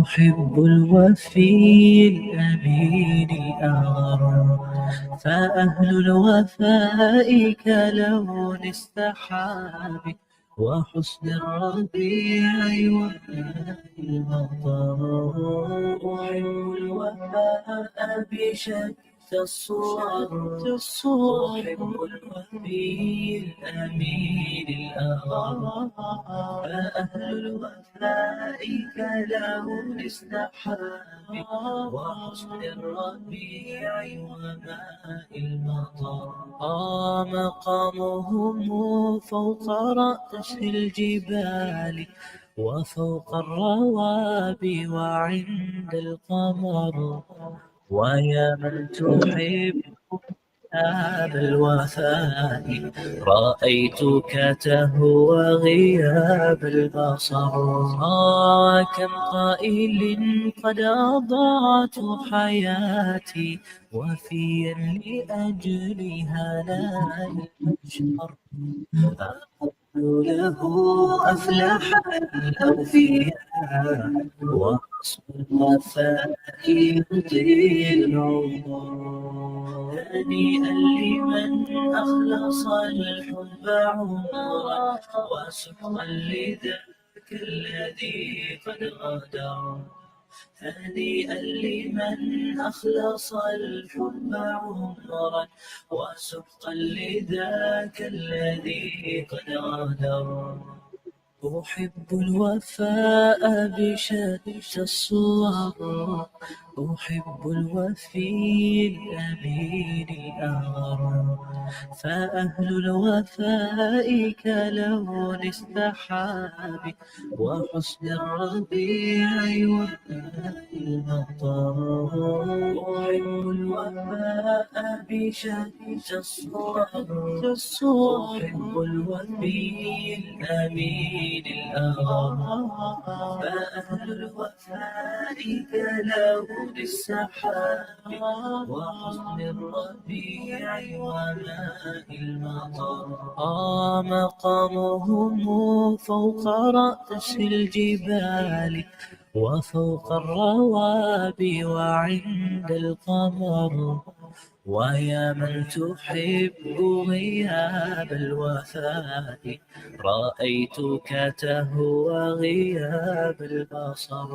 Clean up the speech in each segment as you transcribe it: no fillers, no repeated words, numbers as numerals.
أحب الوفي الأمين الأغر، فأهل الوفاء كلون السحاب وحسن الربيع وماء المطر. أحب الوفاء بشتى الصور، أحب الوفي الأمين الأغر، فأهل الوفاء كلون السحاب وحسن الربيع وماء المطر. مقامهم فوق رأس الجبال وفوق الروابي وعند القمر. ويا من تحب هذا الوفاء رأيتك تهوى غياب البصر. كم قائل قد أضعت حياتي وفيا لأجلها لا البشر. أقول له أفلح الأوفياء وحسن الوفاء يطيل العمر. هنيئا لمن أخلص الحب عمرا وسحقا لذاك الذي قد غدر. هنيئا لمن أخلص الحب عمرا وسحقا لذاك الذي قد غدر. أحب الوفاء بشتى الصور، أحب الوفي الأمين الأغر، فأهل الوفاء كلون السحاب وحسن الربيع وماء المطر. أحب الوفاء بشتى الصور، أحب الوفي الأمين الأغر، فأهل الوفاء كلون السحاب وحسن الربيع وماء المطر. مقامهم فوق رأس الجبال وفوق الروابي وعند القمر. ويا من تحب غياب الوفاء رأيتك تهوى غياب البصر.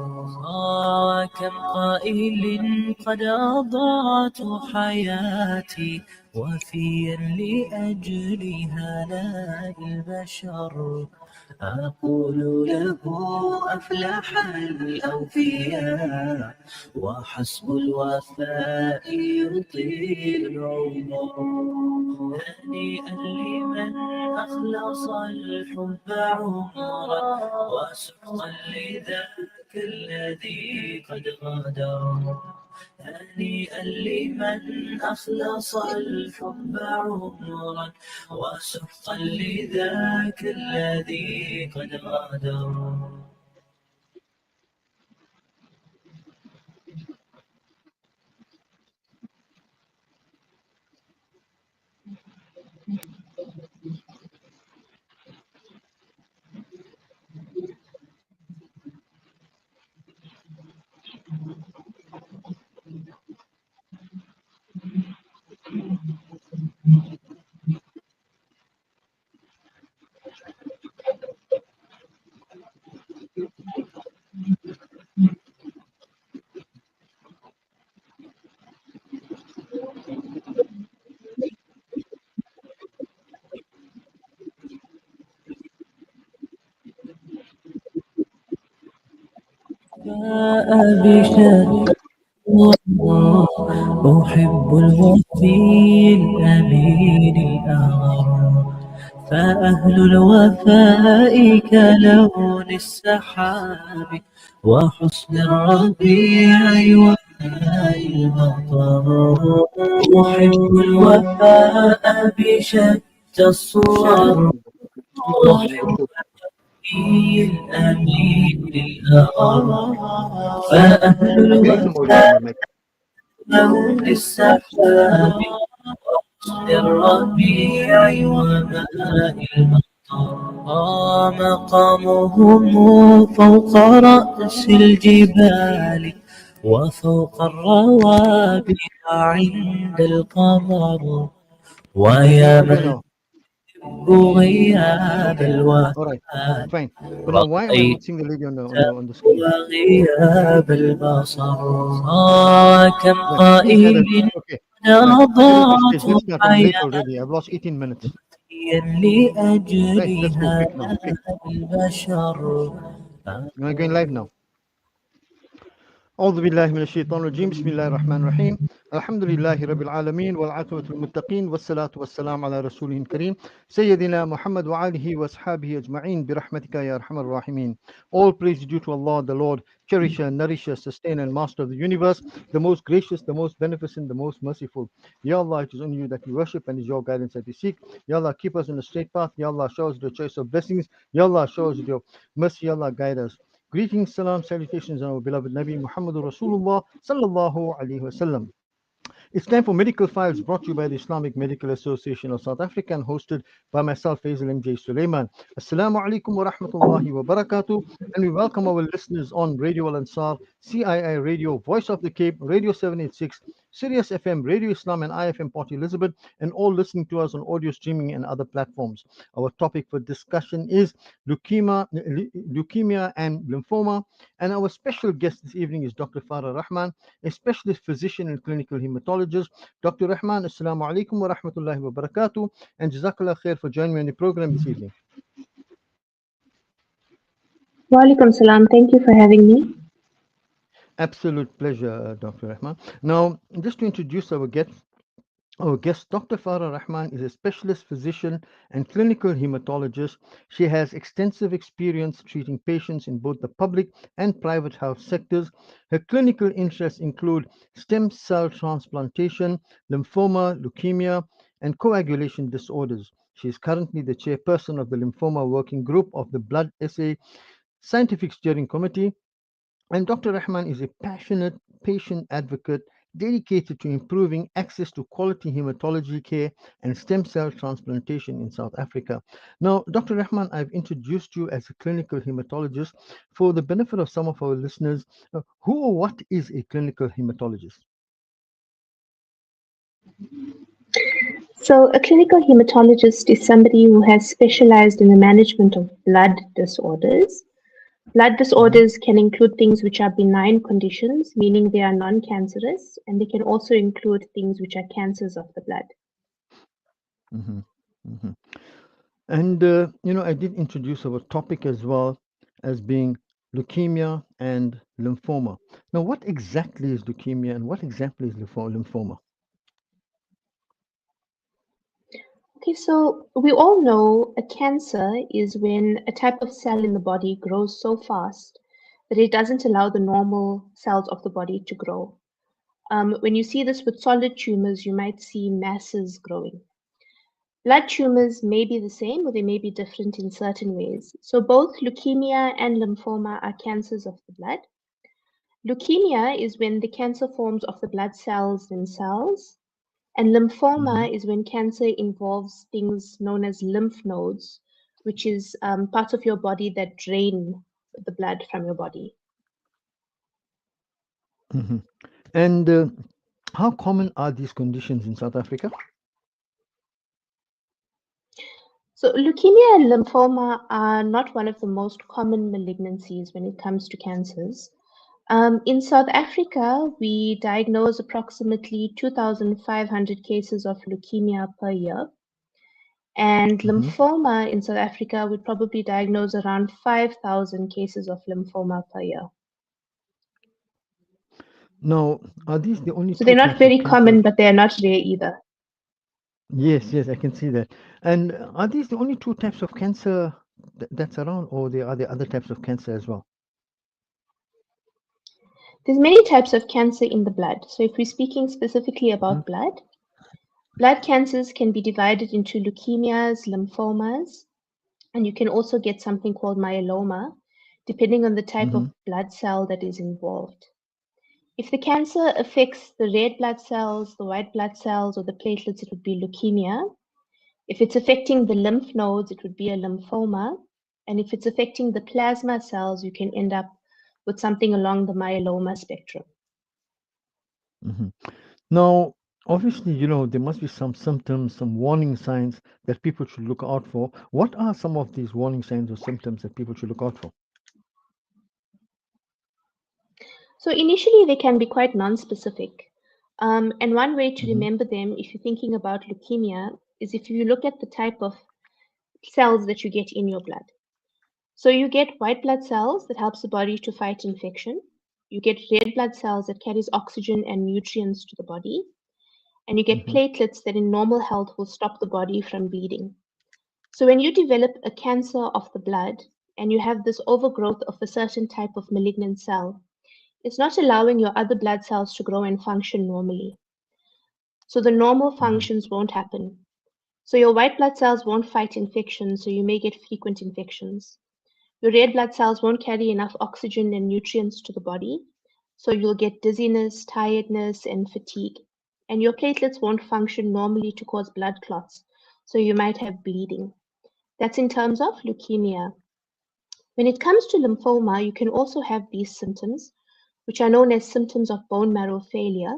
كم قائل قد أضعت حياتي وفيا لأجلها لا البشر. أقول له أفلح الأوفياء وحسب الوفاء يطيل العمر. هنيئا لمن أخلص الحب عمرا وسحقا لذاك الذي قد غدر. هنيئا لمن أخلص الحب عمرا وسحقا لذاك الذي قد غدر. بشتى أحب الوفي الأمين الأغر، فأهل الوفاء كلون السحاب وحسن الربيع وماء المطر. أحب الوفاء بشتى الصور، أحب الأمين الأغر، فأهل الوفاء كلون السحاب الربيع وماء المطر. مقامهم فوق رأس الجبال وفوق الروابع عند القمر ويا من يحب غياب الوفاة رأيت وغياب البصر كم قائل نظرت عينا لأجلها البشر أعوذ بالله من الشيطان الرجيم بسم الله الرحمن الرحيم الحمد لله رب العالمين والعاقبة للمتقين والصلاة والسلام على رسوله الكريم سيدنا محمد وآله وأصحابه أجمعين برحمتك يا أرحم الراحمين. All praise due to Allah, the Lord, cherisher, nourisher, sustainer, and master of the universe, the most gracious, the most beneficent, the most merciful. Ya Allah, it is only you that we worship and it is your guidance that we seek. Ya Allah, keep us on the straight path. Ya Allah, show us the choice of blessings. Ya Allah, show us your mercy. Ya Allah, guide us. Greetings, salam, salutations on our beloved Nabi Muhammadur Rasulullah sallallahu alaihi wasallam. It's time for Medical Files, brought to you by the Islamic Medical Association of South Africa and hosted by myself, Faizal MJ Suleman. Assalamu alaikum wa rahmatullahi wa barakatuh. And we welcome our listeners on Radio Al Ansar, CII Radio, Voice of the Cape, Radio 786, Sirius FM, Radio Islam, and IFM Port Elizabeth, and all listening to us on audio streaming and other platforms. Our topic for discussion is leukemia and lymphoma. And our special guest this evening is Dr. Farah Rahman, a specialist physician and clinical hematologist. Dr. Rahman, Assalamu alaikum wa rahmatullahi wa barakatuh, and Jazakallah khair for joining me on the program this evening. Wa alaikum salam. Thank you for having me. Absolute pleasure, Dr. Rahman. Now, just to introduce our guest, Dr. Farah Rahman, is a specialist physician and clinical hematologist. She has extensive experience treating patients in both the public and private health sectors. Her clinical interests include stem cell transplantation, lymphoma, leukemia, and coagulation disorders. She is currently the chairperson of the Lymphoma Working Group of the Blood SA Scientific Steering Committee. And Dr. Rahman is a passionate patient advocate dedicated to improving access to quality hematology care and stem cell transplantation in South Africa. Now, Dr. Rahman, I've introduced you as a clinical hematologist. For the benefit of some of our listeners, who or what is a clinical hematologist? So, a clinical hematologist is somebody who has specialized in the management of blood disorders. Blood disorders can include things which are benign conditions, meaning they are non-cancerous, and they can also include things which are cancers of the blood. And, I did introduce our topic as well as being leukemia and lymphoma. Now, what exactly is leukemia and what exactly is lymphoma? Okay, so we all know a cancer is when a type of cell in the body grows so fast that it doesn't allow the normal cells of the body to grow. When you see this with solid tumors, you might see masses growing. Blood tumors may be the same or they may be different in certain ways. So both leukemia and lymphoma are cancers of the blood. Leukemia is when the cancer forms of the blood cells themselves. And lymphoma is when cancer involves things known as lymph nodes, which is parts of your body that drain the blood from your body. And how common are these conditions in South Africa? So leukemia and lymphoma are not one of the most common malignancies when it comes to cancers. In South Africa, we diagnose approximately 2,500 cases of leukemia per year. And lymphoma in South Africa would probably diagnose around 5,000 cases of lymphoma per year. Now, are these the only So they're not very common, but they're not rare either. Yes, I can see that. And are these the only two types of cancer that's around, or are there other types of cancer as well? There's many types of cancer in the blood. So if we're speaking specifically about blood cancers can be divided into leukemias, lymphomas, and you can also get something called myeloma, depending on the type of blood cell that is involved. If the cancer affects the red blood cells, the white blood cells, or the platelets, it would be leukemia. If it's affecting the lymph nodes, it would be a lymphoma. And if it's affecting the plasma cells, you can end up with something along the myeloma spectrum. Now, obviously, there must be some symptoms, some warning signs that people should look out for. What are some of these warning signs or symptoms that people should look out for? So initially, they can be quite non-specific. And one way to remember them, if you're thinking about leukemia, is if you look at the type of cells that you get in your blood. So you get white blood cells that helps the body to fight infection. You get red blood cells that carries oxygen and nutrients to the body. And you get platelets that in normal health will stop the body from bleeding. So when you develop a cancer of the blood and you have this overgrowth of a certain type of malignant cell, it's not allowing your other blood cells to grow and function normally. So the normal functions won't happen. So your white blood cells won't fight infections, so you may get frequent infections. Your red blood cells won't carry enough oxygen and nutrients to the body, so you'll get dizziness, tiredness, and fatigue. And your platelets won't function normally to cause blood clots, so you might have bleeding. That's in terms of leukemia. When it comes to lymphoma, you can also have these symptoms, which are known as symptoms of bone marrow failure.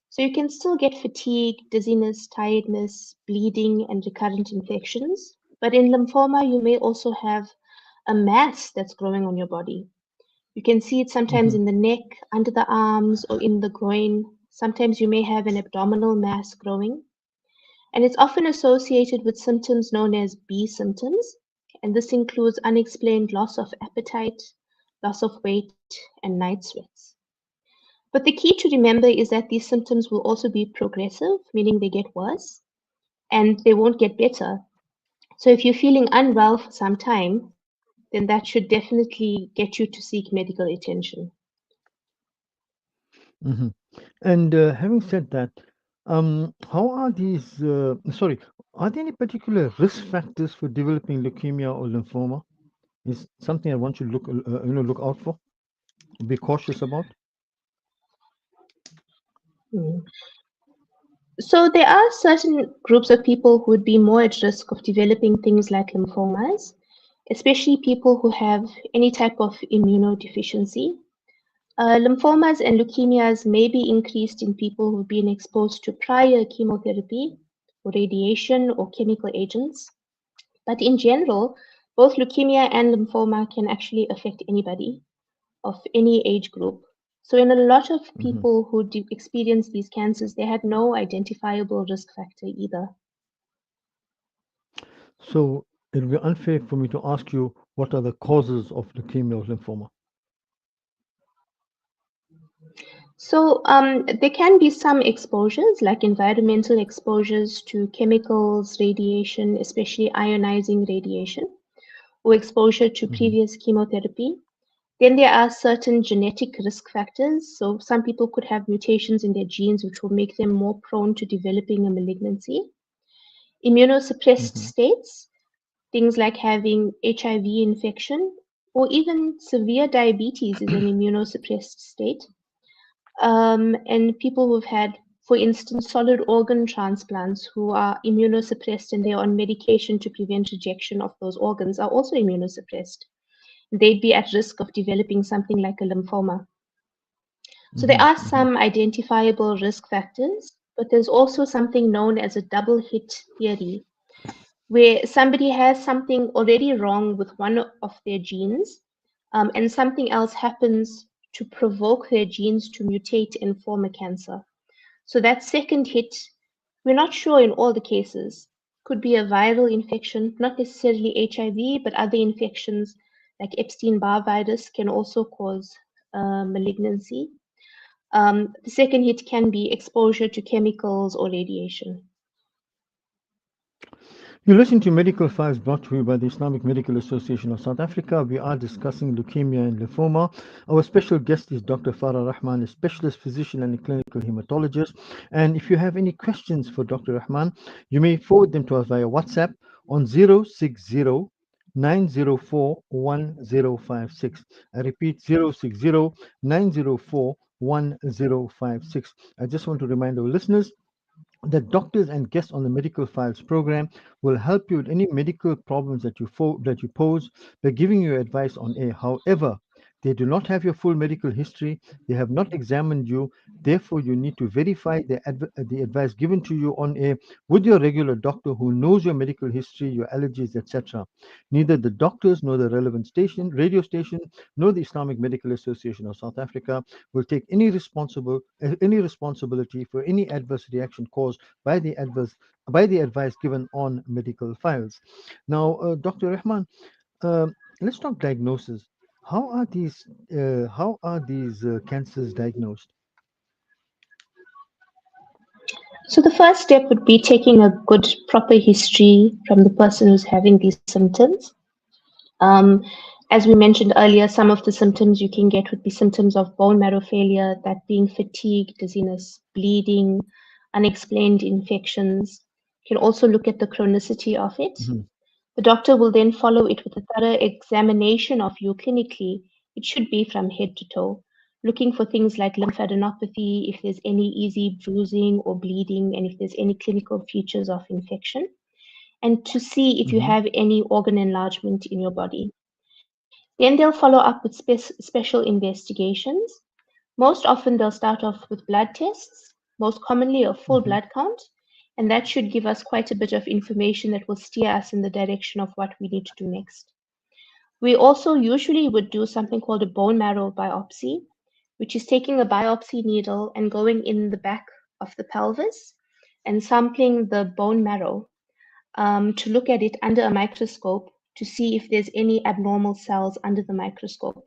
So you can still get fatigue, dizziness, tiredness, bleeding, and recurrent infections. But in lymphoma, you may also have a mass that's growing on your body. You can see it sometimes in the neck, under the arms, or in the groin. Sometimes you may have an abdominal mass growing. And it's often associated with symptoms known as B symptoms. And this includes unexplained loss of appetite, loss of weight, and night sweats. But the key to remember is that these symptoms will also be progressive, meaning they get worse, and they won't get better. So if you're feeling unwell for some time, then that should definitely get you to seek medical attention. And having said that, how are these, are there any particular risk factors for developing leukemia or lymphoma? Is something I want you to look out for, be cautious about? So there are certain groups of people who would be more at risk of developing things like lymphomas, especially people who have any type of immunodeficiency. Lymphomas and leukemias may be increased in people who've been exposed to prior chemotherapy or radiation or chemical agents. But in general, both leukemia and lymphoma can actually affect anybody of any age group. So in a lot of people who experience these cancers, they had no identifiable risk factor either. So it will be unfair for me to ask you what are the causes of leukemia or lymphoma. So there can be some exposures, like environmental exposures to chemicals, radiation, especially ionizing radiation, or exposure to previous chemotherapy. Then there are certain genetic risk factors. So some people could have mutations in their genes which will make them more prone to developing a malignancy. Immunosuppressed states, things like having HIV infection, or even severe diabetes is an immunosuppressed state. And people who've had, for instance, solid organ transplants who are immunosuppressed and they're on medication to prevent rejection of those organs are also immunosuppressed. They'd be at risk of developing something like a lymphoma. So there are some identifiable risk factors, but there's also something known as a double hit theory, where somebody has something already wrong with one of their genes, and something else happens to provoke their genes to mutate and form a cancer. So that second hit, we're not sure in all the cases. Could be a viral infection, not necessarily HIV, but other infections like Epstein-Barr virus can also cause malignancy. The second hit can be exposure to chemicals or radiation. You listen to Medical Files brought to you by the Islamic Medical Association of South Africa. We are discussing leukemia and lymphoma. Our special guest is Dr. Farah Rahman, a specialist physician and a clinical hematologist. And if you have any questions for Dr. Rahman, you may forward them to us via WhatsApp on 060 904 1056. I repeat, 060 904 1056. I just want to remind our listeners that doctors and guests on the Medical Files program will help you with any medical problems that you pose by giving you advice on air. However, they do not have your full medical history. They have not examined you. Therefore, you need to verify the advice given to you on air with your regular doctor who knows your medical history, your allergies, etc. Neither the doctors nor the relevant radio station, nor the Islamic Medical Association of South Africa will take any responsibility for any adverse reaction caused by the advice given on medical files. Now, Dr. Rahman, let's talk diagnosis. How are these cancers diagnosed? So the first step would be taking a good, proper history from the person who's having these symptoms. As we mentioned earlier, some of the symptoms you can get would be symptoms of bone marrow failure, that being fatigue, dizziness, bleeding, unexplained infections. You can also look at the chronicity of it. Mhm. The doctor will then follow it with a thorough examination of you clinically. It should be from head to toe, looking for things like lymphadenopathy, if there's any easy bruising or bleeding, and if there's any clinical features of infection, and to see if you Mhm. have any organ enlargement in your body. Then they'll follow up with special investigations. Most often they'll start off with blood tests, most commonly a full Mhm. blood count, and that should give us quite a bit of information that will steer us in the direction of what we need to do next. We also usually would do something called a bone marrow biopsy, which is taking a biopsy needle and going in the back of the pelvis and sampling the bone marrow to look at it under a microscope to see if there's any abnormal cells under the microscope.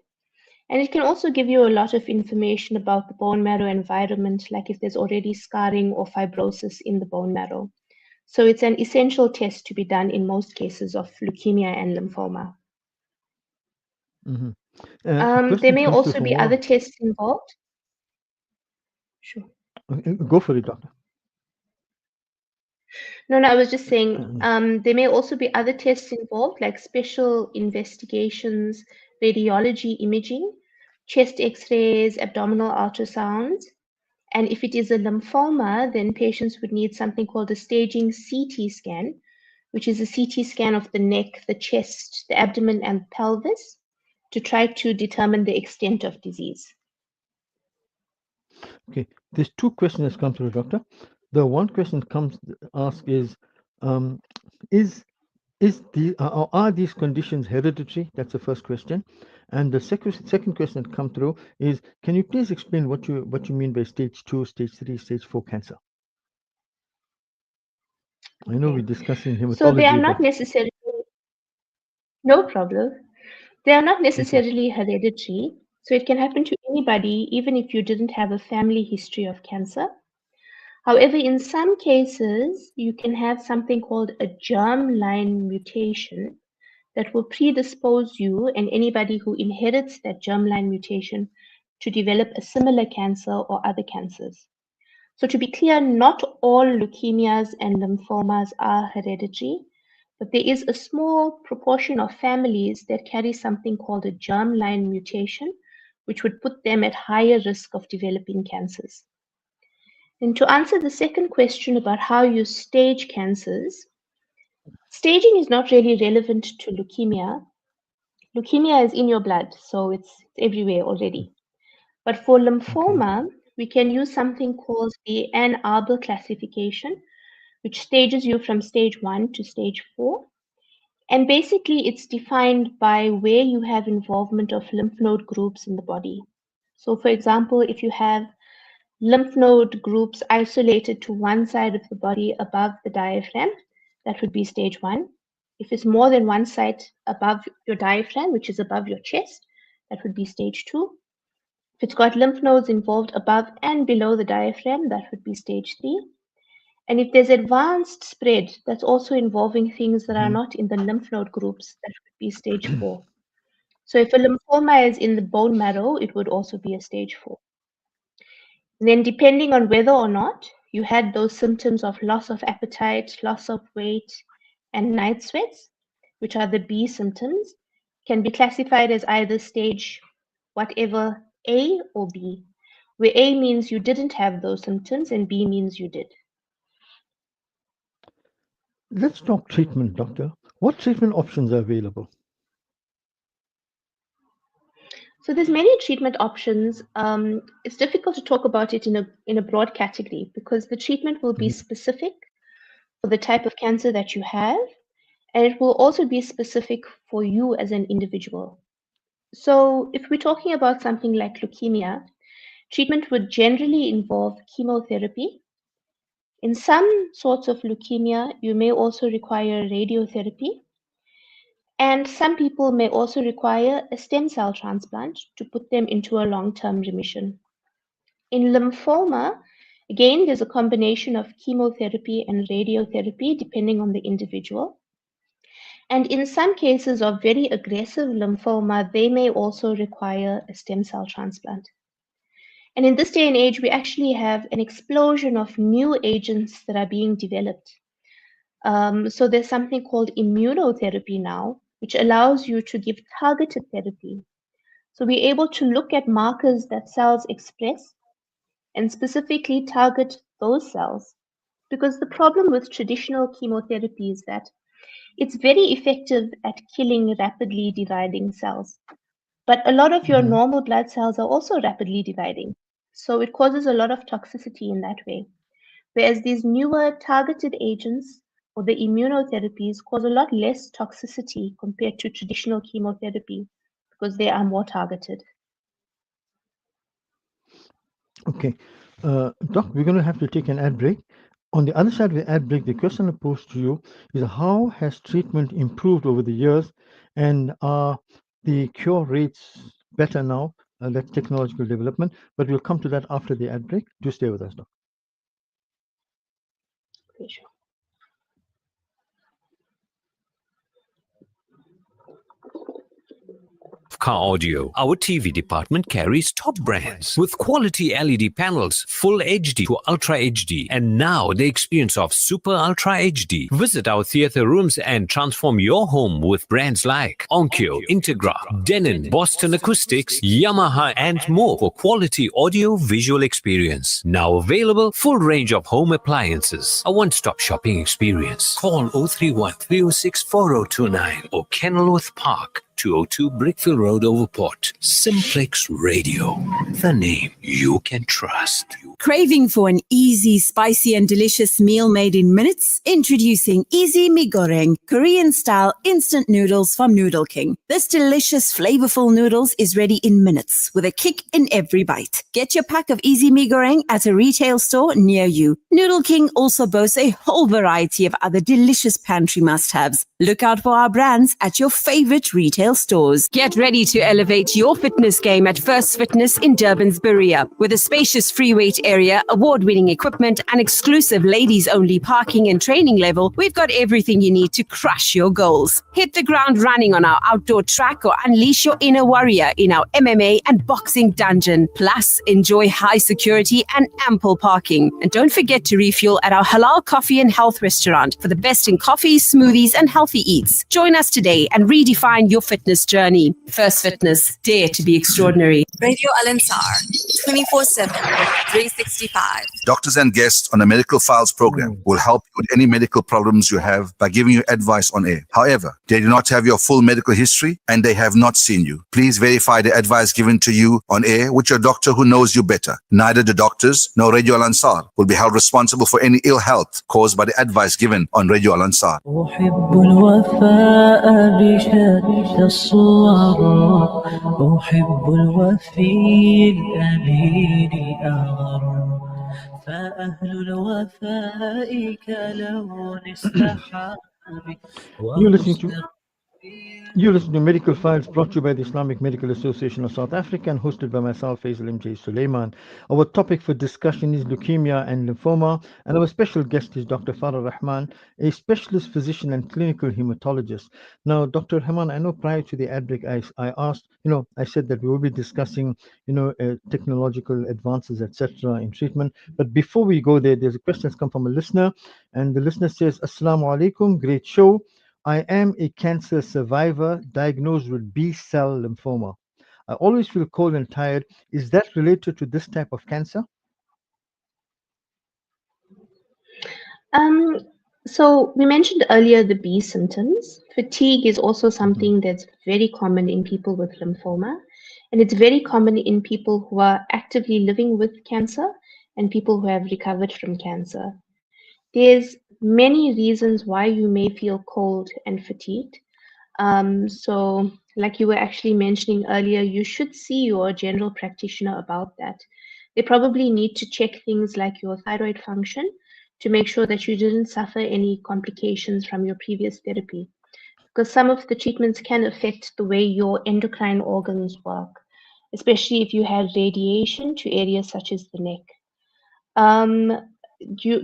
And it can also give you a lot of information about the bone marrow environment, like if there's already scarring or fibrosis in the bone marrow. So it's an essential test to be done in most cases of leukemia and lymphoma. Mhm. A There question may comes through also from be other tests involved. Sure. Go for it, doctor. No, I was just saying Uh, there may also be other tests involved, like special investigations, radiology imaging, chest x-rays, abdominal ultrasounds. And if it is a lymphoma, then patients would need something called a staging CT scan, which is a CT scan of the neck, the chest, the abdomen, and pelvis to try to determine the extent of disease. Okay, there's two questions that come through, doctor. The one question comes ask um, is are these conditions hereditary? That's the first question. And the second question that come through is, can you please explain what you mean by stage 2, stage 3, stage 4 cancer? I know we're Okay. discussing So they are hematology, but not necessarily, no problem. They are not okay. necessarily hereditary. So it can happen to anybody, even if you didn't have a family history of cancer. However, in some cases, you can have something called a germline mutation that will predispose you and anybody who inherits that germline mutation to develop a similar cancer or other cancers. So to be clear, not all leukemias and lymphomas are hereditary, but there is a small proportion of families that carry something called a germline mutation, which would put them at higher risk of developing cancers. And to answer the second question about how you stage cancers, staging is not really relevant to leukemia. Leukemia is in your blood, so it's everywhere already. But for Okay. lymphoma, we can use something called the Ann Arbor classification, which stages you from stage 1 to stage 4. And basically, it's defined by where you have involvement of lymph node groups in the body. So, for example, if you have lymph node groups isolated to one side of the body above the diaphragm, that would be stage 1. If it's more than one site above your diaphragm, which is above your chest, that would be stage 2. If it's got lymph nodes involved above and below the diaphragm, that would be stage 3. And if there's advanced spread that's also involving things that are Mhm. not in the lymph node groups, that would be stage 4. So if a lymphoma is in the bone marrow, it would also be a stage 4. And then depending on whether or not you had those symptoms of loss of appetite, loss of weight, and night sweats, which are the B symptoms, can be classified as either stage whatever A or B, where A means you didn't have those symptoms and B means you did. Let's talk treatment, doctor. What treatment options are available? So there's many treatment options. It's difficult to talk about it in a broad category because the treatment will be specific for the type of cancer that you have, and it will also be specific for you as an individual. So if we're talking about something like leukemia, treatment would generally involve chemotherapy. In some sorts of leukemia, you may also require radiotherapy, and some people may also require a stem cell transplant to put them into a long-term remission. In lymphoma, again, there's a combination of chemotherapy and radiotherapy depending on the individual. And in some cases of very aggressive lymphoma, they may also require a stem cell transplant. And in this day and age, we actually have an explosion of new agents that are being developed. So there's something called immunotherapy now, which allows you to give targeted therapy. So we're able to look at markers that cells express and specifically target those cells. Because the problem with traditional chemotherapy is that it's very effective at killing rapidly dividing cells. But a lot of your normal blood cells are also rapidly dividing. So it causes a lot of toxicity in that way. Whereas these newer targeted agents or the immunotherapies cause a lot less toxicity compared to traditional chemotherapy because they are more targeted. Okay. Doc, we're going to have to take an ad break. On the other side of the ad break, the question I pose to you is how has treatment improved over the years, and are the cure rates better now? That's technological development, but we'll come to that after the ad break. Do stay with us, Doc. Okay, sure. Car Audio. Our TV department carries top brands with quality LED panels, full HD to Ultra HD, and now the experience of Super Ultra HD. Visit our theater rooms and transform your home with brands like Onkyo, Integra, Denon, Boston Acoustics, Yamaha, and more for quality audio visual experience. Now available, full range of home appliances. A one-stop shopping experience. Call 031 306 4029 or Kenilworth Park, 202 Brickfield Road, Overport. Simplex Radio, the name you can trust. Craving for an easy, spicy and delicious meal made in minutes? Introducing Easy Mee Goreng, Korean-style instant noodles from Noodle King. This delicious, flavorful noodles is ready in minutes with a kick in every bite. Get your pack of Easy Mee Goreng at a retail store near you. Noodle King also boasts a whole variety of other delicious pantry must-haves. Look out for our brands at your favorite retail stores. Get ready to elevate your fitness game at First Fitness in Durban's Berea. With a spacious free weight area, award-winning equipment, and exclusive ladies-only parking and training level, we've got everything you need to crush your goals. Hit the ground running on our outdoor track or unleash your inner warrior in our MMA and boxing dungeon. Plus, enjoy high security and ample parking. And don't forget to refuel at our halal coffee and health restaurant for the best in coffees, smoothies, and healthy eats. Join us today and redefine your fitness journey. First Fitness, dare to be extraordinary. Radio Al Ansar, 24/7, 365. Doctors and guests on the Medical Files program will help you with any medical problems you have by giving you advice on air. However, they do not have your full medical history and they have not seen you. Please verify the advice given to you on air with your doctor who knows you better. Neither the doctors nor Radio Al Ansar will be held responsible for any ill health caused by the advice given on Radio Al Ansar. أحب الوفاء بشتى الصور أحب الوفي الأمين أغر فأهل الوفاء كلون السحاب You're listening to You're listening to Medical Files, brought to you by the Islamic Medical Association of South Africa and hosted by myself, Faizal MJ Suleman. Our topic for discussion is leukemia and lymphoma, and our special guest is Dr. FARAH Rahman, a specialist physician and clinical hematologist. Now, Dr. Rahman, I know prior to the ad break, I asked, I said that we will be discussing, technological advances, etc., in treatment. But before we go there, there's a question that's come from a listener, and the listener says, Assalamu alaikum, great show. I am a cancer survivor diagnosed with B-cell lymphoma. I always feel cold and tired. Is that related to this type of cancer? So we mentioned earlier the B symptoms. Fatigue is also something that's very common in people with lymphoma, and it's very common in people who are actively living with cancer and people who have recovered from cancer. There's many reasons why you may feel cold and fatigued. So, like you were actually mentioning earlier, you should see your general practitioner about that. They probably need to check things like your thyroid function to make sure that you didn't suffer any complications from your previous therapy. Because some of the treatments can affect the way your endocrine organs work, especially if you had radiation to areas such as the neck. Um,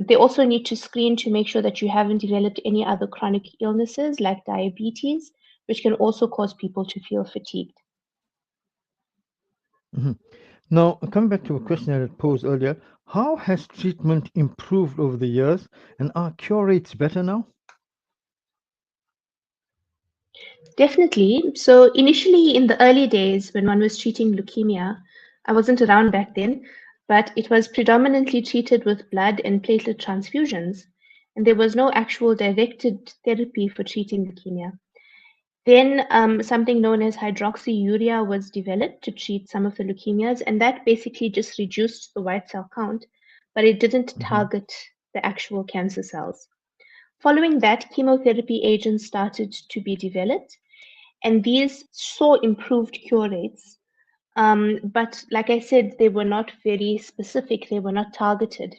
they also need to screen to make sure that you haven't developed any other chronic illnesses like diabetes, which can also cause people to feel fatigued. Now, coming back to a question I had posed earlier, how has treatment improved over the years, and are cure rates better now? Definitely. So initially in the early days when one was treating leukemia, I wasn't around back then, but it was predominantly treated with blood and platelet transfusions, and there was no actual directed therapy for treating leukemia. Then something known as hydroxyurea was developed to treat some of the leukemias, and that basically just reduced the white cell count, but it didn't target the actual cancer cells. Following that, chemotherapy agents started to be developed, and these saw improved cure rates. But like I said, they were not very specific, they were not targeted.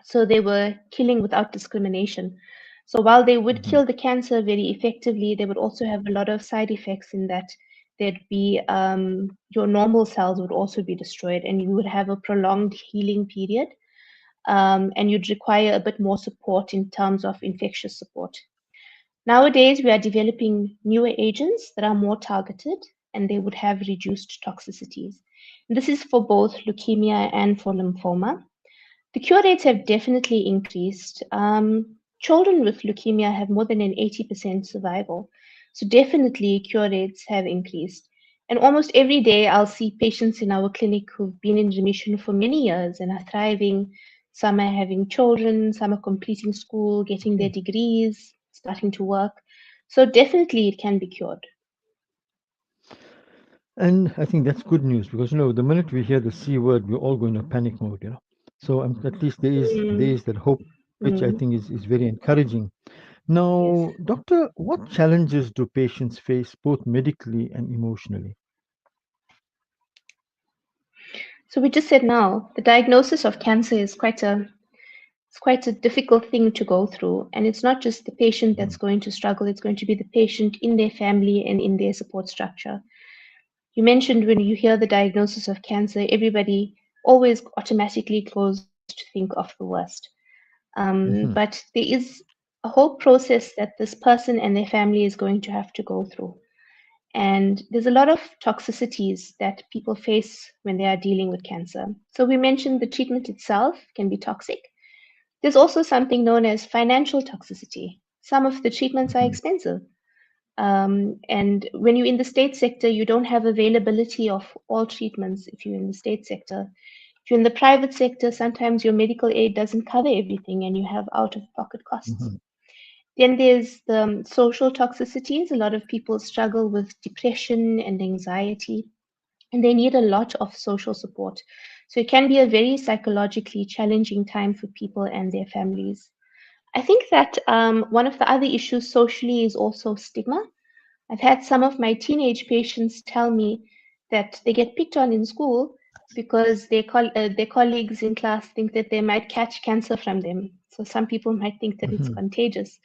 So they were killing without discrimination. So while they would kill the cancer very effectively, they would also have a lot of side effects in that there'd be your normal cells would also be destroyed, and you would have a prolonged healing period, and you'd require a bit more support in terms of infectious support. Nowadays, we are developing newer agents that are more targeted and they would have reduced toxicities. This is for both leukemia and for lymphoma. The cure rates have definitely increased. Children with leukemia have more than an 80% survival. So definitely cure rates have increased. And almost every day I'll see patients in our clinic who've been in remission for many years and are thriving. Some are having children, some are completing school, getting their degrees, starting to work. So definitely it can be cured. And I think that's good news because the minute we hear the C word, we're all going to panic mode. So at least there is that hope, which I Mm, think is very encouraging. yes. Now, doctor, what challenges do patients face both medically and emotionally? So we just said now the diagnosis of cancer is quite a difficult thing to go through. And it's not just the patient that's going to struggle, it's going to be the patient in their family and in their support structure. You mentioned when you hear the diagnosis of cancer, everybody always automatically goes to think of the worst. But there is a whole process that this person and their family is going to have to go through. And there's a lot of toxicities that people face when they are dealing with cancer. So we mentioned the treatment itself can be toxic. There's also something known as financial toxicity. Some of the treatments are expensive. And when you're in the state sector, you don't have availability of all treatments if you're in the state sector. If you're in the private sector, sometimes your medical aid doesn't cover everything and you have out of pocket costs. Then there's the social toxicities. A lot of people struggle with depression and anxiety, and they need a lot of social support. So it can be a very psychologically challenging time for people and their families. I think that one of the other issues socially is also stigma. I've had some of my teenage patients tell me that they get picked on in school because their colleagues in class think that they might catch cancer from them. So some people might think that it's contagious.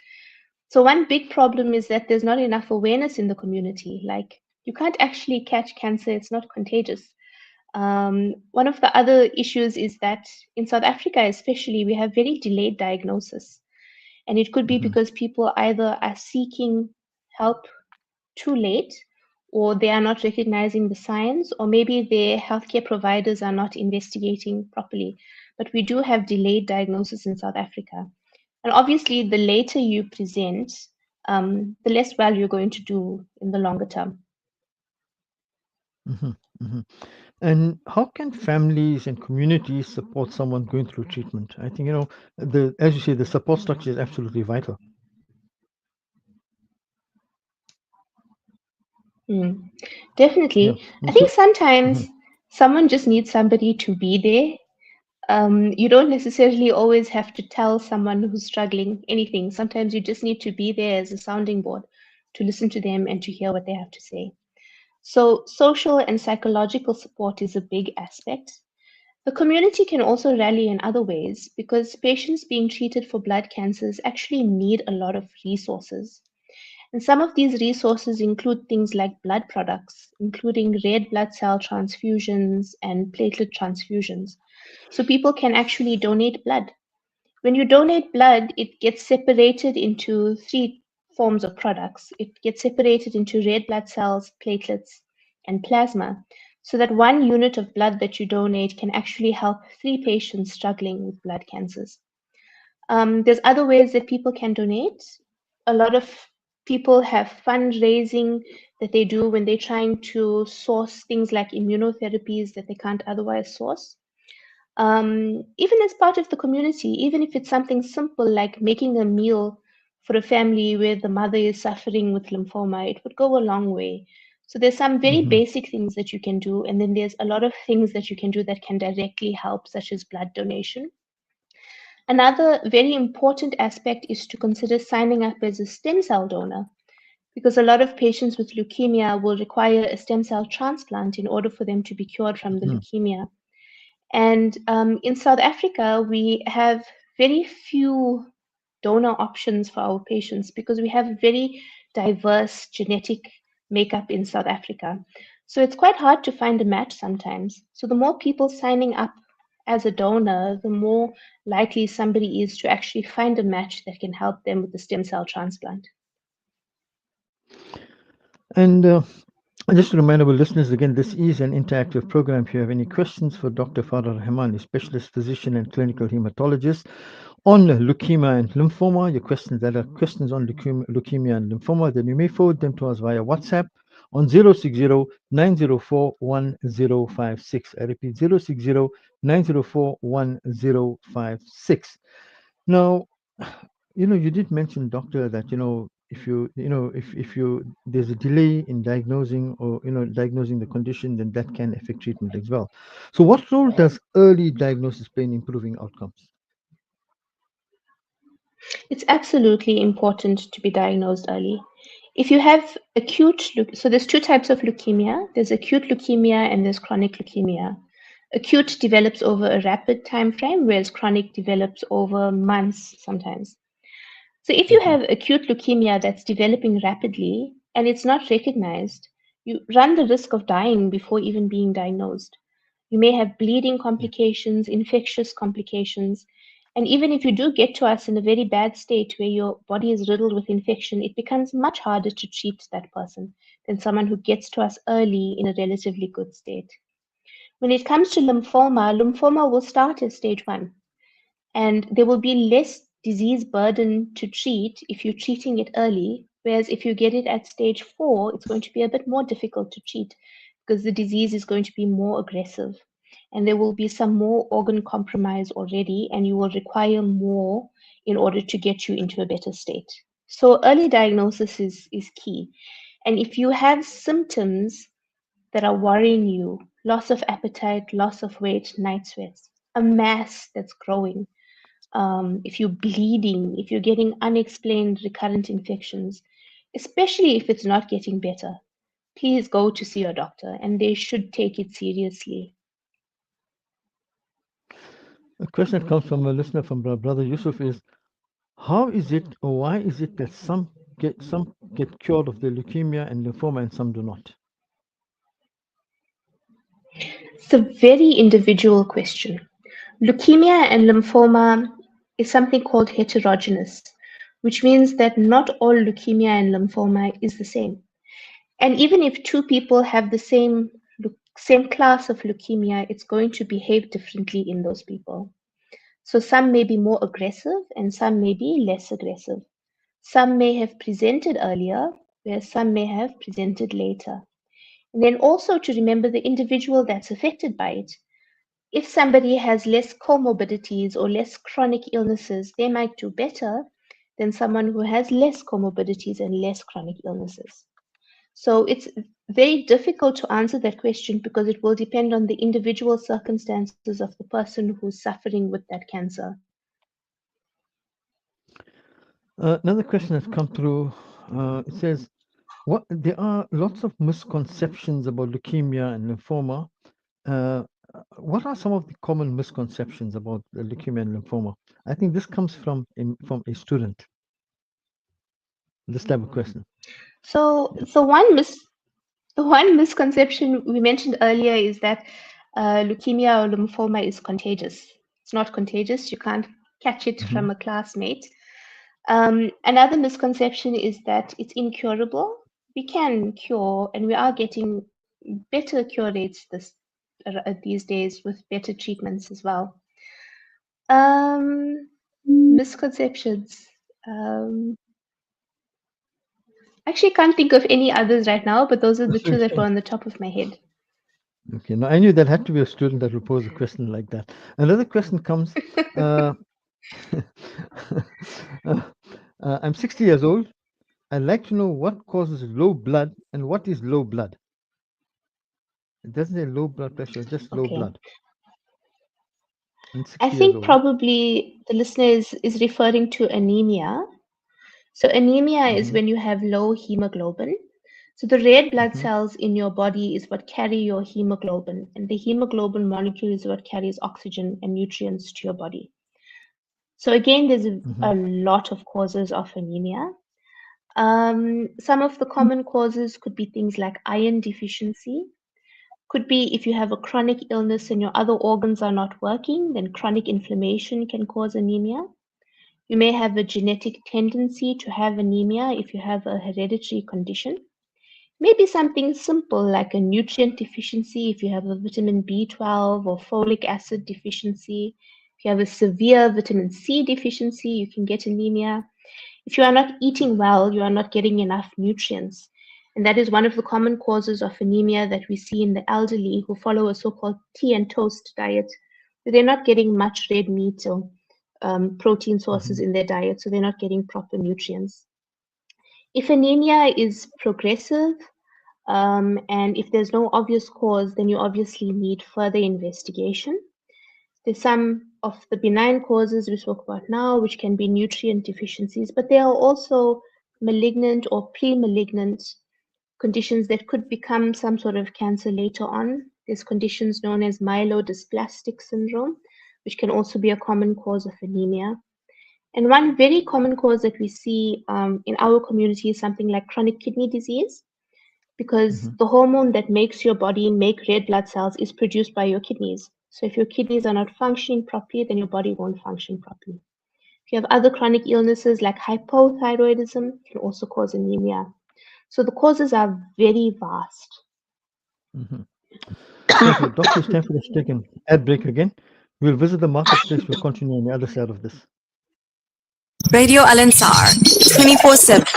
So one big problem is that there's not enough awareness in the community. Like you can't actually catch cancer; it's not contagious. One of the other issues is that in South Africa, especially, we have very delayed diagnosis. And it could be because people either are seeking help too late, or they are not recognizing the signs, or maybe their healthcare providers are not investigating properly. But we do have delayed diagnosis in South Africa. And obviously, the later you present, the less well you're going to do in the longer term. And how can families and communities support someone going through treatment? I think, as you say, the support structure is absolutely vital. Definitely. Yeah. I think So, sometimes mhm, someone just needs somebody to be there. You don't necessarily always have to tell someone who's struggling anything. Sometimes you just need to be there as a sounding board to listen to them and to hear what they have to say. So, social and psychological support is a big aspect. The community can also rally in other ways because patients being treated for blood cancers actually need a lot of resources. And some of these resources include things like blood products, including red blood cell transfusions and platelet transfusions. So people can actually donate blood. When you donate blood, it gets separated into three forms of products. It gets separated into red blood cells, platelets, and plasma, so that one unit of blood that you donate can actually help 3 patients struggling with blood cancers. There's other ways that people can donate. A lot of people have fundraising that they do when they're trying to source things like immunotherapies that they can't otherwise source. Even as part of the community, even if it's something simple like making a meal for a family where the mother is suffering with lymphoma, it would go a long way. So there's some very mhm. basic things that you can do, and then there's a lot of things that you can do that can directly help, such as blood donation. Another very important aspect is to consider signing up as a stem cell donor because a lot of patients with leukemia will require a stem cell transplant in order for them to be cured from the leukemia. And in South Africa, we have very few donor options for our patients because we have very diverse genetic makeup in South Africa. So it's quite hard to find a match sometimes. So the more people signing up as a donor, the more likely somebody is to actually find a match that can help them with the stem cell transplant. And just to remind our listeners again, this is an interactive program. If you have any questions for Dr. Farah Rahman, a specialist physician and clinical hematologist on leukemia and lymphoma, your questions that are questions on leukemia and lymphoma, then you may forward them to us via WhatsApp on 060-904-1056. I repeat, 060-904-1056. Now, you did mention, doctor, that if you there's a delay in diagnosing or diagnosing the condition, then that can affect treatment as well. So what role does early diagnosis play in improving outcomes? It's absolutely important to be diagnosed early. If you have so there's two types of leukemia. There's acute leukemia and there's chronic leukemia. Acute develops over a rapid time frame, whereas chronic develops over months sometimes. So if you have acute leukemia that's developing rapidly and it's not recognized, you run the risk of dying before even being diagnosed. You may have bleeding complications, infectious complications, and even if you do get to us in a very bad state where your body is riddled with infection, it becomes much harder to treat that person than someone who gets to us early in a relatively good state. When it comes to lymphoma will start as stage 1, and there will be less disease burden to treat if you're treating it early, whereas if you get it at stage 4, it's going to be a bit more difficult to treat because the disease is going to be more aggressive and there will be some more organ compromise already, and you will require more in order to get you into a better state. So early diagnosis is key. And if you have symptoms that are worrying you, loss of appetite, loss of weight, night sweats, a mass that's growing, if you're bleeding, if you're getting unexplained recurrent infections, especially if it's not getting better, please go to see your doctor and they should take it seriously. A question that comes from a listener from brother Yusuf is, how is it or why is it that some get cured of their leukemia and lymphoma and some do not? It's a very individual question. Leukemia and lymphoma is something called heterogeneous, which means that not all leukemia and lymphoma is the same. And even if two people have the same class of leukemia, it's going to behave differently in those people. So some may be more aggressive and some may be less aggressive. Some may have presented earlier, where some may have presented later. And then also to remember the individual that's affected by it. If somebody has less comorbidities or less chronic illnesses, they might do better than someone who has less comorbidities and less chronic illnesses. So it's very difficult to answer that question because it will depend on the individual circumstances of the person who's suffering with that cancer. Another question that's come through, it says, there are lots of misconceptions about leukemia and lymphoma. What are some of the common misconceptions about leukemia and lymphoma? I think this comes from a student. This type of question. So one misconception we mentioned earlier is that leukemia or lymphoma is contagious. It's not contagious. You can't catch it from a classmate. Another misconception is that it's incurable. We can cure, and we are getting better cure rates these days with better treatments as well. Misconceptions. Actually, can't think of any others right now, but those are the two that were on the top of my head. Okay, now I knew there had to be a student that would pose a question like that. Another question comes. I'm 60 years old. I'd like to know what causes low blood and what is low blood. It doesn't say low blood pressure, just low blood. I think probably the listener is referring to anemia. So anemia is when you have low hemoglobin. So the red blood cells in your body is what carry your hemoglobin, and the hemoglobin molecule is what carries oxygen and nutrients to your body. So again, there's a lot of causes of anemia. Some of the common causes could be things like iron deficiency. Could be if you have a chronic illness and your other organs are not working, then chronic inflammation can cause anemia. You may have a genetic tendency to have anemia if you have a hereditary condition. Maybe something simple like a nutrient deficiency if you have a vitamin B12 or folic acid deficiency. If you have a severe vitamin C deficiency, you can get anemia. If you are not eating well, you are not getting enough nutrients. And that is one of the common causes of anemia that we see in the elderly who follow a so-called tea and toast diet, where they're not getting much red meat or protein sources in their diet, so they're not getting proper nutrients. If anemia is progressive, and if there's no obvious cause, then you obviously need further investigation. There's some of the benign causes we spoke about now, which can be nutrient deficiencies, but there are also malignant or pre-malignant conditions that could become some sort of cancer later on. There's conditions known as myelodysplastic syndrome, which can also be a common cause of anemia. And one very common cause that we see in our community is something like chronic kidney disease, because the hormone that makes your body make red blood cells is produced by your kidneys. So if your kidneys are not functioning properly, then your body won't function properly. If you have other chronic illnesses like hypothyroidism, it can also cause anemia. So the causes are very vast. Thank you. Doctor, it's time for us to take an ad break again. We'll visit the marketplace. We'll continue on the other side of this. Radio Al Ansar, 24/7,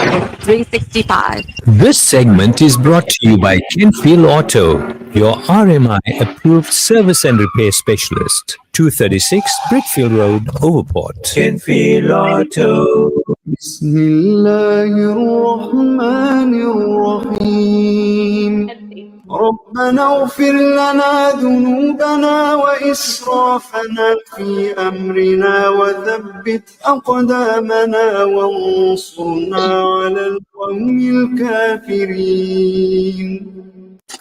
365. This segment is brought to you by Kenfield Auto, your RMI approved service and repair specialist. 236 Brickfield Road, Overport. Kenfield Auto. Bismillahirrahmanirrahim. ربنا اغفر لنا ذنوبنا وإسرافنا في أمرنا وثبت أقدامنا وانصرنا على القوم الكافرين.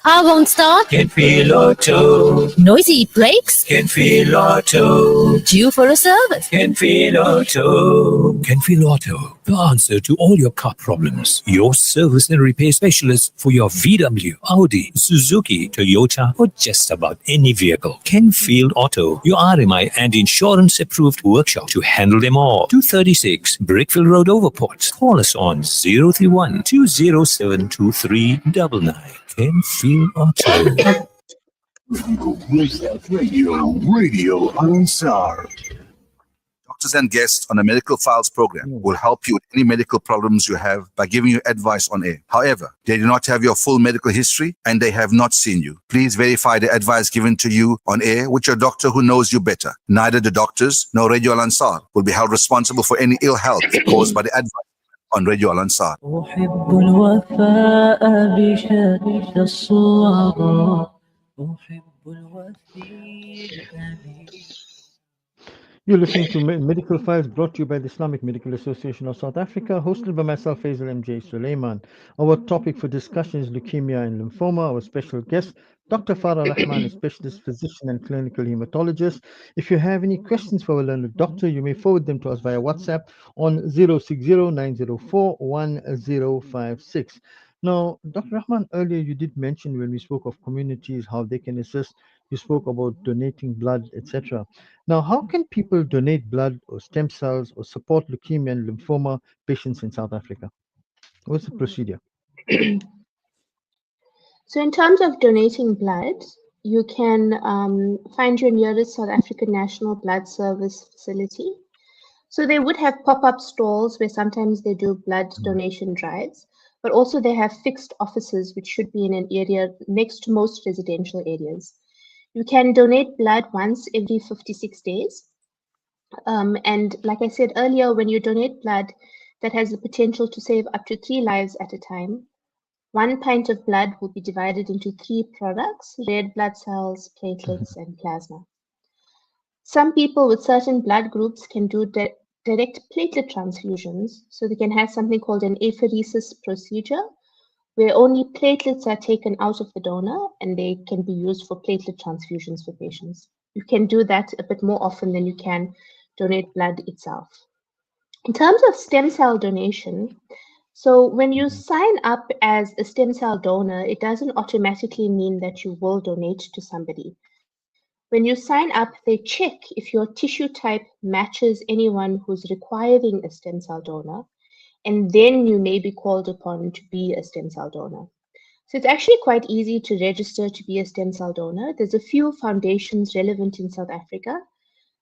I won't start. Kenfield Auto. Noisy brakes. Kenfield Auto. Due for a service. Kenfield Auto. Kenfield Auto, the answer to all your car problems. Your service and repair specialist for your VW, Audi, Suzuki, Toyota, or just about any vehicle. Kenfield Auto, your RMI and insurance approved workshop to handle them all. 236 Brickfield Road, Overport. Call us on 031 207 2399. Kenfield Auto. Radio Al Ansar. doctors and guests on the Medical Files program will help you with any medical problems you have by giving you advice on air. However, they do not have your full medical history and they have not seen you. Please verify the advice given to you on air with your doctor who knows you better. Neither the doctors nor Radio Al Ansar will be held responsible for any ill health caused by the advice on Radio Al Ansar. أحب الوفاء بشتى الصور أحب الوفي الأمين. You're listening to Medical Files, brought to you by the Islamic Medical Association of South Africa, hosted by myself, Faizal MJ Suleman. Our topic for discussion is leukemia and lymphoma. Our special guest, Dr. FARAH, a specialist physician and clinical hematologist. If you have any questions for our learned doctor, you may forward them to us via WhatsApp on 060-904-1056. Now, Dr. Rahman, earlier you did mention when we spoke of communities, how they can assist. You spoke about donating blood, etc. Now, how can people donate blood or stem cells or support leukemia and lymphoma patients in South Africa? What's the procedure? So in terms of donating blood, you can find your nearest South African National Blood Service facility. So they would have pop-up stalls where sometimes they do blood donation drives, but also they have fixed offices which should be in an area next to most residential areas. You can donate blood once every 56 days. And like I said earlier, when you donate blood, that has the potential to save up to 3 lives at a time. 1 pint of blood will be divided into 3 products: red blood cells, platelets, and plasma. Some people with certain blood groups can do direct platelet transfusions, so they can have something called an apheresis procedure, where only platelets are taken out of the donor and they can be used for platelet transfusions for patients. You can do that a bit more often than you can donate blood itself. In terms of stem cell donation, so when you sign up as a stem cell donor, it doesn't automatically mean that you will donate to somebody. When you sign up, they check if your tissue type matches anyone who's requiring a stem cell donor, and then you may be called upon to be a stem cell donor. So it's actually quite easy to register to be a stem cell donor. There's a few foundations relevant in South Africa,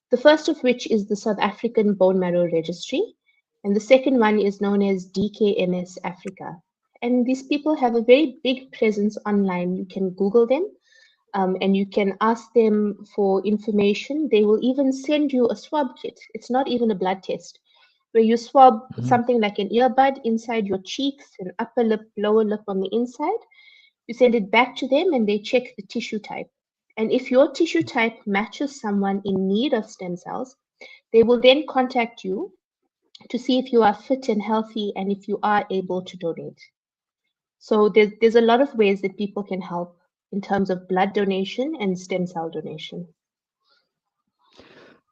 the first of which is the South African Bone Marrow Registry, and the second one is known as DKMS Africa. And these people have a very big presence online. You can Google them. And you can ask them for information. They will even send you a swab kit. It's not even a blood test, where you swab something like an earbud inside your cheeks and upper lip, lower lip on the inside. You send it back to them and they check the tissue type. And if your tissue type matches someone in need of stem cells, they will then contact you to see if you are fit and healthy and if you are able to donate. So there's a lot of ways that people can help in terms of blood donation and stem cell donation.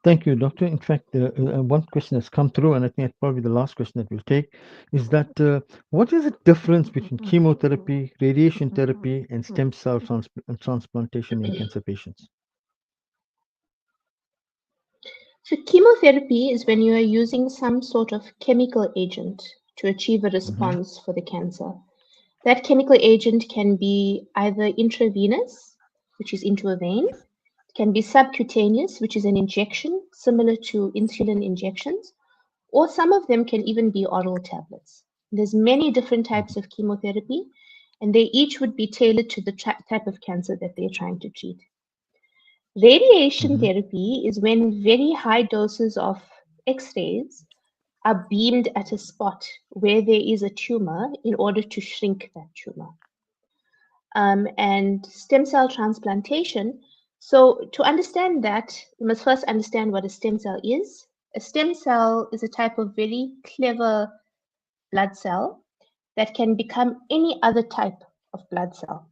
Thank you, Doctor. In fact, one question has come through, and I think it's probably the last question that we'll take, is that what is the difference between chemotherapy, radiation therapy, and stem cell transplantation in cancer patients? So chemotherapy is when you are using some sort of chemical agent to achieve a response for the cancer. That chemical agent can be either intravenous, which is into a vein, it can be subcutaneous, which is an injection similar to insulin injections, or some of them can even be oral tablets. There's many different types of chemotherapy, and they each would be tailored to the type of cancer that they're trying to treat. Radiation therapy is when very high doses of X-rays are beamed at a spot where there is a tumor in order to shrink that tumor. And stem cell transplantation. So to understand that, you must first understand what a stem cell is. A stem cell is a type of very clever blood cell that can become any other type of blood cell.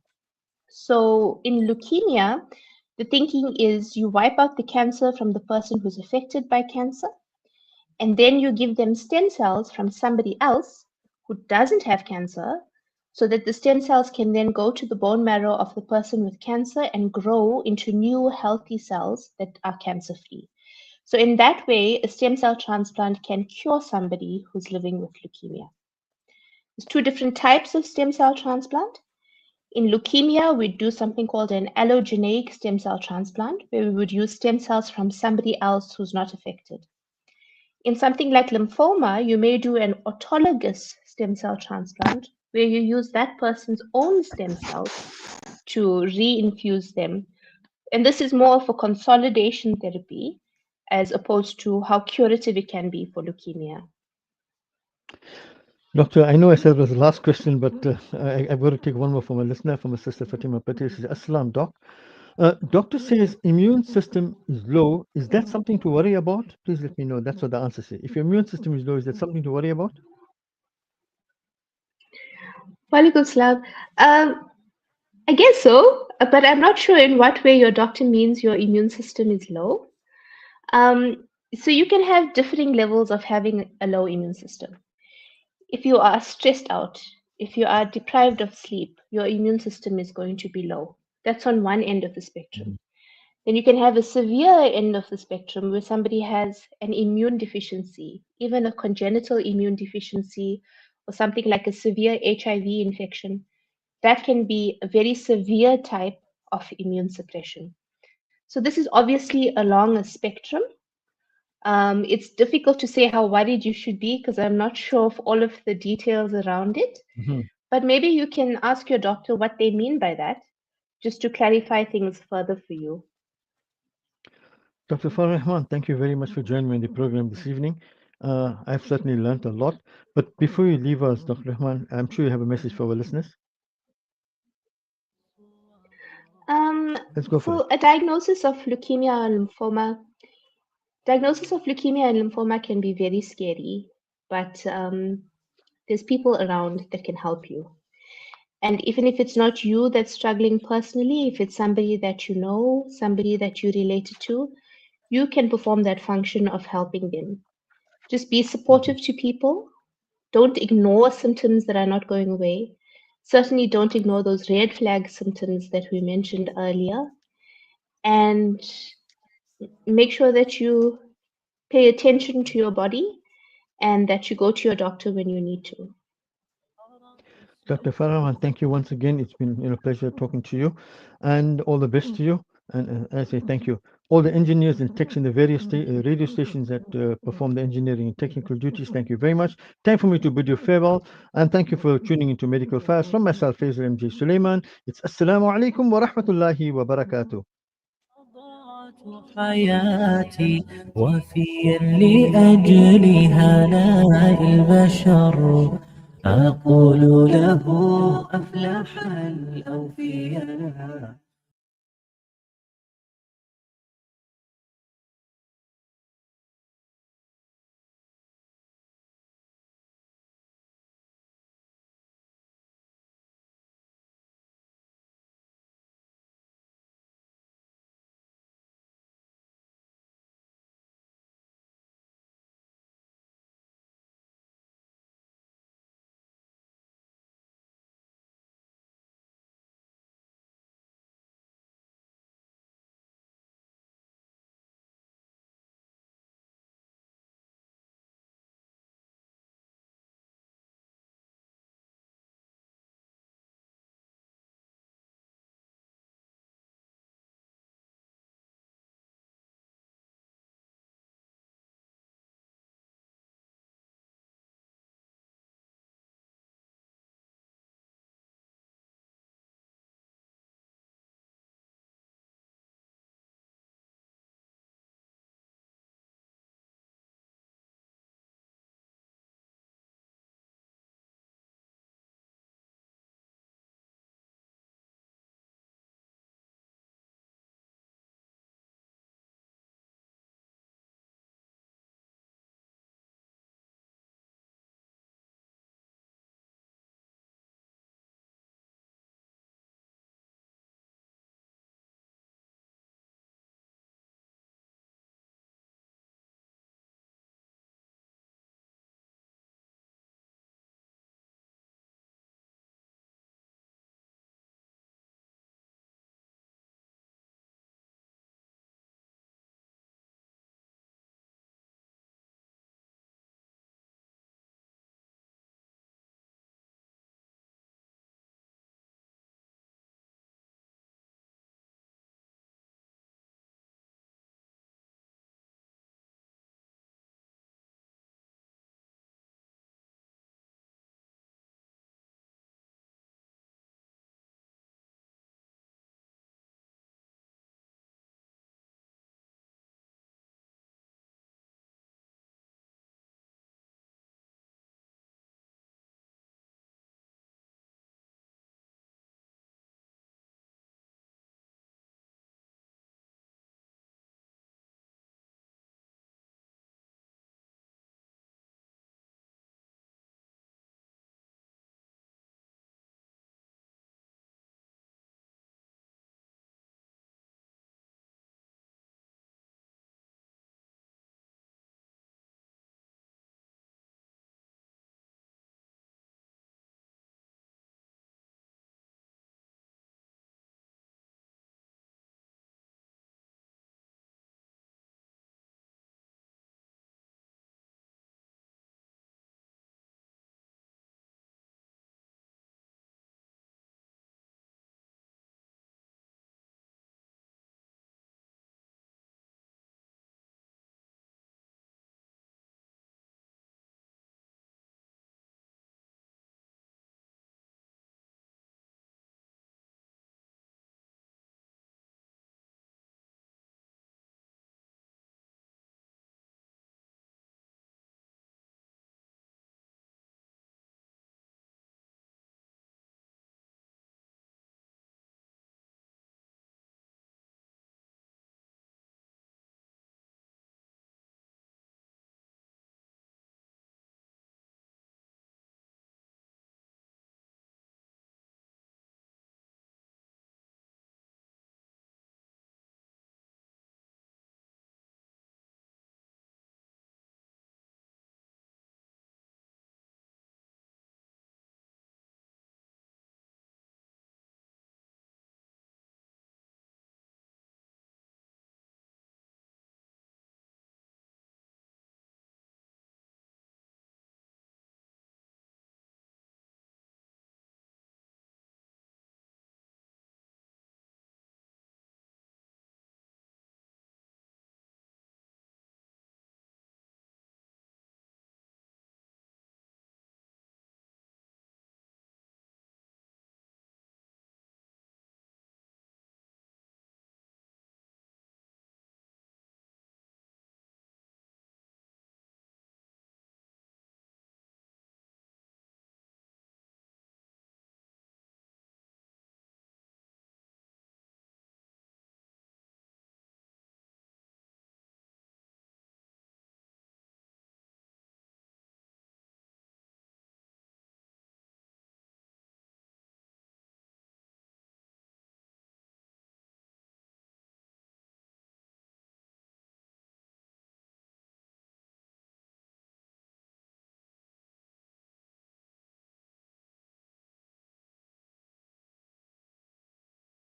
So in leukemia, the thinking is you wipe out the cancer from the person who's affected by cancer, and then you give them stem cells from somebody else who doesn't have cancer, so that the stem cells can then go to the bone marrow of the person with cancer and grow into new healthy cells that are cancer-free. So in that way, a stem cell transplant can cure somebody who's living with leukemia. There's 2 different types of stem cell transplant. In leukemia, we do something called an allogeneic stem cell transplant, where we would use stem cells from somebody else who's not affected. In something like lymphoma, you may do an autologous stem cell transplant where you use that person's own stem cells to reinfuse them. And this is more of a consolidation therapy as opposed to how curative it can be for leukemia. Doctor, I know I said it was the last question, but I've got to take one more from a listener, from a sister Fatima Patel. She says, Assalam, Doc. Doctor says immune system is low. Is that something to worry about? Please let me know. That's what the answer says. If your immune system is low, is that something to worry about? Walaikum salam. I guess so, but I'm not sure in what way your doctor means your immune system is low. So you can have differing levels of having a low immune system. If you are stressed out, if you are deprived of sleep, your immune system is going to be low. That's on one end of the spectrum. Then you can have a severe end of the spectrum where somebody has an immune deficiency, even a congenital immune deficiency, or something like a severe HIV infection. That can be a very severe type of immune suppression. So this is obviously along a spectrum. It's difficult to say how worried you should be because I'm not sure of all of the details around it. But maybe you can ask your doctor what they mean by that, just to clarify things further for you. Dr. Farah Rahman, thank you very much for joining me in the program this evening. I've certainly learned a lot. But before you leave us, Dr. Rahman, I'm sure you have a message for our listeners. Let's go for it. A diagnosis of leukemia and lymphoma. Diagnosis of leukemia and lymphoma can be very scary, but there's people around that can help you. And even if it's not you that's struggling personally, if it's somebody that you know, somebody that you related to, you can perform that function of helping them. Just be supportive to people. Don't ignore symptoms that are not going away. Certainly don't ignore those red flag symptoms that we mentioned earlier. And make sure that you pay attention to your body and that you go to your doctor when you need to. Dr. Farah, thank you once again. It's been a pleasure talking to you, and all the best to you. And I say thank you. All the engineers and techs in the various radio stations that perform the engineering and technical duties, thank you very much. Time for me to bid you farewell, and thank you for tuning into Medical Fast. From myself, Faizal MJ Suleman, it's Assalamu alaikum wa rahmatullahi wa barakatuh. حياتي وفيا لأجلها لا البشر أقول له أفلح الأوفياء